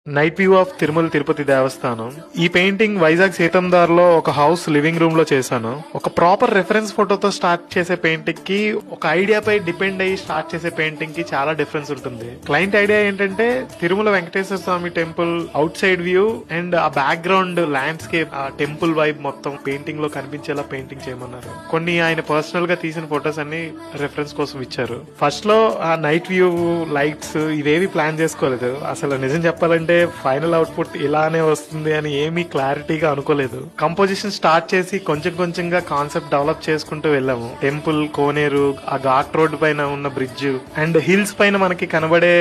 Night view of Tirumala Tirupati దేవస్థానం. ఈ painting Vizag సీతందార్ లో ఒక హౌస్ లివింగ్ రూమ్ లో చేశాను. ఒక ప్రాపర్ రెఫరెన్స్ ఫోటోతో స్టార్ట్ చేసే పెయింటింగ్ కి, ఒక ఐడియాపై డిపెండ్ అయ్యి స్టార్ట్ చేసే పెయింటింగ్ కి చాలా డిఫరెన్స్ ఉంటుంది. క్లయింట్ ఐడియా ఏంటంటే Tirumala Venkateswara Swamy temple outside view and ఆ బ్యాక్గ్రౌండ్ ల్యాండ్స్కేప్, ఆ టెంపుల్ వైబ్ మొత్తం పెయింటింగ్ లో కనిపించేలా పెయింటింగ్ చేయమన్నారు. కొన్ని ఆయన పర్సనల్ గా తీసిన ఫొటోస్ అన్ని రెఫరెన్స్ కోసం ఇచ్చారు. ఫస్ట్ లో ఆ నైట్ వ్యూ, లైట్స్ ఇవేవి ప్లాన్ చేసుకోలేదు. అసలు నిజం చెప్పాలంటే ఫైనల్ అవుట్పుట్ ఇలానే వస్తుంది అని ఏమీ క్లారిటీగా అనుకోలేదు. కంపోజిషన్ స్టార్ట్ చేసి కొంచెం కొంచెంగా కాన్సెప్ట్ డెవలప్ చేసుకుంటూ వెళ్ళాము. టెంపుల్, కోనేరు, ఆ ఘాట్ రోడ్ పైన ఉన్న బ్రిడ్జ్ అండ్ హిల్స్ పైన మనకి కనబడే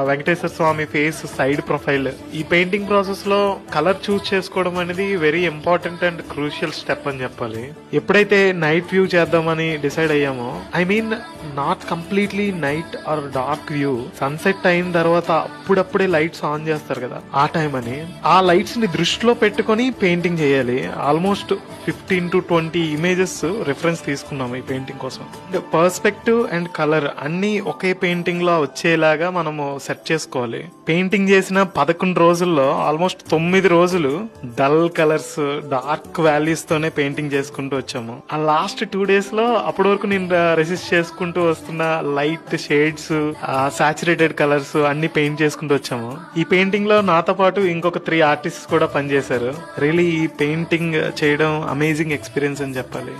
Venkateswara Swamy face side profile. ఈ పెయింటింగ్ ప్రాసెస్ లో కలర్ చూస్ చేసుకోవడం అనేది very important and crucial step అని చెప్పాలి. ఎప్పుడైతే నైట్ వ్యూ చేద్దామని డిసైడ్ అయ్యామో, I mean not completely night or dark view, sunset అయిన తర్వాత అప్పుడప్పుడే లైట్స్ ఆన్ చేస్తారు కదా, ఆ టైం అని ఆ లైట్స్ ని దృష్టిలో పెట్టుకుని పెయింటింగ్ చేయాలి. ఆల్మోస్ట్ 15 to 20 ఇమేజెస్ రిఫరెన్స్ తీసుకున్నాము ఈ పెయింటింగ్ కోసం. పర్స్పెక్టివ్ అండ్ కలర్ అన్ని ఒకే పెయింటింగ్ లో వచ్చేలాగా మనము సెట్ చేసుకోవాలి. పెయింటింగ్ చేసిన 11 రోజుల్లో ఆల్మోస్ట్ 9 రోజులు డల్ కలర్స్, డార్క్ వాల్యూస్ తోనే పెయింటింగ్ చేసుకుంటూ వచ్చాము. ఆ లాస్ట్ 2 days లో అప్పటి వరకు నేను రెసిస్ట్ చేసుకుంటూ వస్తున్న లైట్ షేడ్స్, సాచురేటెడ్ కలర్స్ అన్ని పెయింట్ చేసుకుంటూ వచ్చాము. ఈ పెయింటింగ్ లో నాతో పాటు ఇంకొక 3 ఆర్టిస్ట్ కూడా పనిచేశారు. రియలీ ఈ పెయింటింగ్ చేయడం అమేజింగ్ ఎక్స్పీరియన్స్ అని చెప్పాలి.